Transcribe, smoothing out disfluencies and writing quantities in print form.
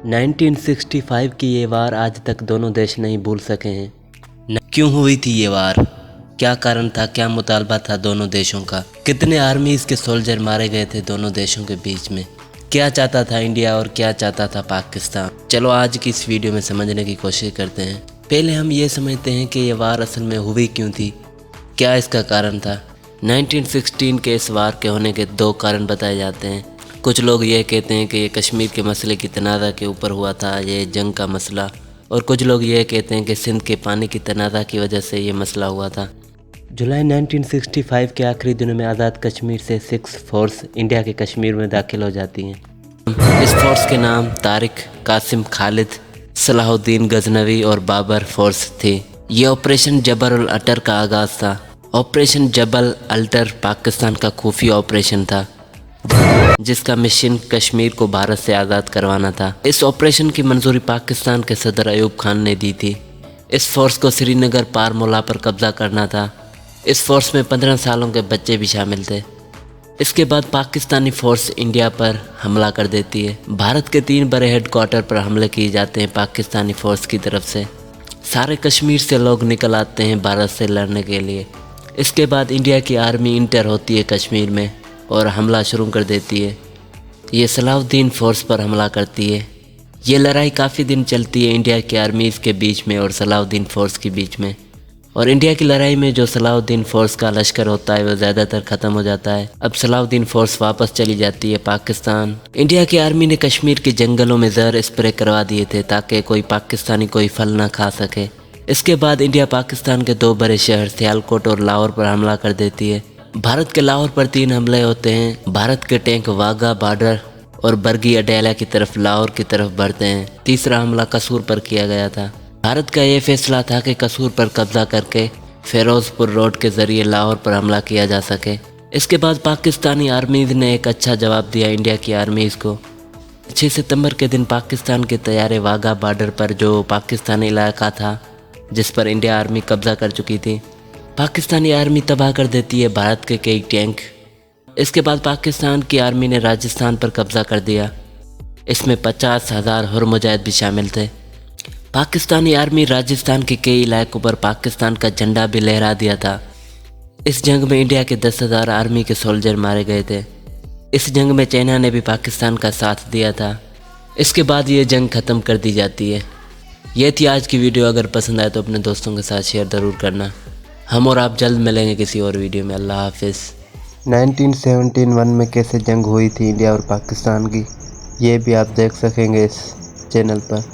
1965 की ये वार आज तक दोनों देश नहीं भूल सके हैं। क्यों हुई थी ये वार? क्या कारण था? क्या मुतालबा था दोनों देशों का? कितने आर्मीज़ के सोल्जर मारे गए थे दोनों देशों के बीच में? क्या चाहता था इंडिया और क्या चाहता था पाकिस्तान? चलो आज की इस वीडियो में समझने की कोशिश करते हैं। पहले हम ये समझते हैं कि ये वार असल में हुई क्यों थी, क्या इसका कारण था। 1916 के इस वार के होने के दो कारण बताए जाते हैं। कुछ लोग ये कहते हैं कि ये कश्मीर के मसले की तनाज़ा के ऊपर हुआ था ये जंग का मसला, और कुछ लोग ये कहते हैं कि सिंध के पानी की तनाज़ा की वजह से ये मसला हुआ था। जुलाई 1965 के आखिरी दिनों में आज़ाद कश्मीर से 6 फोर्स इंडिया के कश्मीर में दाखिल हो जाती हैं। इस फोर्स के नाम तारिक, कासिम, खालिद, सलाहुद्दीन गजनवी और बाबर फोर्स थी। ये ऑपरेशन जबर उल अटर का आगाज़ था। ऑपरेशन जबल अल्टर पाकिस्तान का खुफिया ऑपरेशन था जिसका मिशन कश्मीर को भारत से आज़ाद करवाना था। इस ऑपरेशन की मंजूरी पाकिस्तान के सदर अयूब खान ने दी थी। इस फोर्स को श्रीनगर पारमोला पर कब्जा करना था। इस फोर्स में 15 सालों के बच्चे भी शामिल थे। इसके बाद पाकिस्तानी फोर्स इंडिया पर हमला कर देती है। भारत के 3 बड़े हेडक्वार्टर पर हमले किए जाते हैं पाकिस्तानी फोर्स की तरफ से। सारे कश्मीर से लोग निकल आते हैं भारत से लड़ने के लिए। इसके बाद इंडिया की आर्मी इंटर होती है कश्मीर में और हमला शुरू कर देती है। ये सलाहुद्दीन फोर्स पर हमला करती है। ये लड़ाई काफ़ी दिन चलती है इंडिया की आर्मीज़ के बीच में और सलाहुद्दीन फोर्स के बीच में। और इंडिया की लड़ाई में जो सलाहुद्दीन फोर्स का लश्कर होता है वो ज़्यादातर ख़त्म हो जाता है। अब सलाहुद्दीन फोर्स वापस चली जाती है पाकिस्तान। इंडिया की आर्मी ने कश्मीर के जंगलों में जहर स्प्रे करवा दिए थे ताकि कोई पाकिस्तानी कोई फल ना खा सके। इसके बाद इंडिया पाकिस्तान के 2 बड़े शहर सियालकोट और लाहौर पर हमला कर देती है। भारत के लाहौर पर 3 हमले होते हैं। भारत के टैंक वाघा बॉर्डर और बरगी अडेला की तरफ लाहौर की तरफ बढ़ते हैं। तीसरा हमला कसूर पर किया गया था। भारत का ये फैसला था कि कसूर पर कब्जा करके फिरोजपुर रोड के ज़रिए लाहौर पर हमला किया जा सके। इसके बाद पाकिस्तानी आर्मीज़ ने एक अच्छा जवाब दिया इंडिया की आर्मीज़ को। 6 सितंबर के दिन पाकिस्तान के तैयारे वाघा बॉर्डर पर जो पाकिस्तानी इलाका था जिस पर इंडिया आर्मी कब्जा कर चुकी थी, पाकिस्तानी आर्मी तबाह कर देती है भारत के कई टैंक। इसके बाद पाकिस्तान की आर्मी ने राजस्थान पर कब्जा कर दिया। इसमें 50,000 हुर मुजाहिद भी शामिल थे। पाकिस्तानी आर्मी राजस्थान के कई इलाकों पर पाकिस्तान का झंडा भी लहरा दिया था। इस जंग में इंडिया के 10,000 आर्मी के सोल्जर मारे गए थे। इस जंग में चाइना ने भी पाकिस्तान का साथ दिया था। इसके बाद ये जंग ख़त्म कर दी जाती है। ये थी आज की वीडियो। अगर पसंद आए तो अपने दोस्तों के साथ शेयर ज़रूर करना। हम और आप जल्द मिलेंगे किसी और वीडियो में। अल्लाह हाफिज़। 1971 में कैसे जंग हुई थी इंडिया और पाकिस्तान की, ये भी आप देख सकेंगे इस चैनल पर।